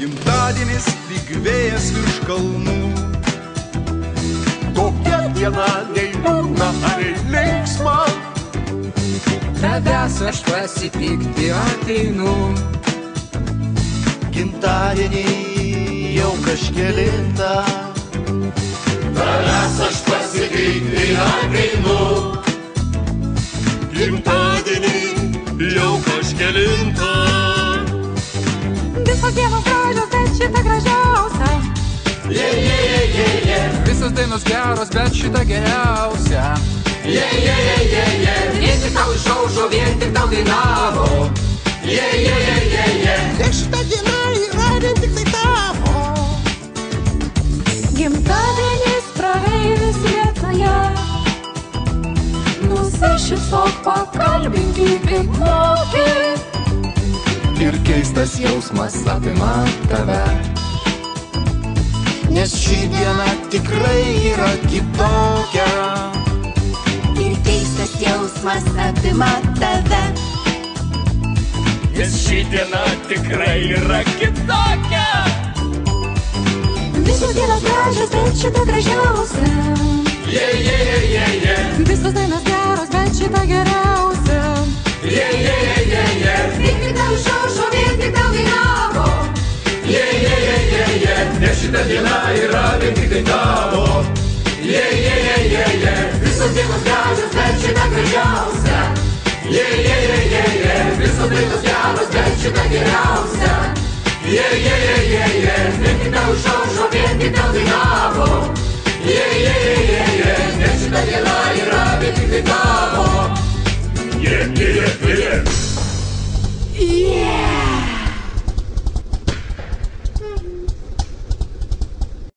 Gimtadienis lyg vėjas virš kalnų. Tokia diena nei liūdna ar linksma. Tavęs aš pasipykti ateinu. Gimtadienį jau kažkelintą. Tavęs aš pasipykti ateinu. Gimtadienį jau kažkelintą. Visos dienos gražios, bet šita gražiausia. Visos dainos geros, bet šita geriausia. Vien tik tau išaušo, vien tik tau dainavo. Ir šita diena yra vien tik tai tavo. Gimtadienis praeivis vietoje. Nusišypsok, pakalbink kaip moki. Ir keistas jausmas apima tave. Nes ši diena tikrai yra kitokia. Ir keistas jausmas apima tave. Nes ši diena tikrai yra kitokia. Visos dienos gražios, bet šita gražiausia. Visos dainos geros, bet šita geriausia. Vien tik tau išaušo, vien tik tau dainavo. Nes šita diena yra vien tik tai tavo. Visos dienos gražios, bet šita gražiausia. Visos dainos geros, bet šita geriausia. Vien tik tau išaušo, vien tik tau dainavo. Nes šita diena yra vien tik tai tavo. Yeah.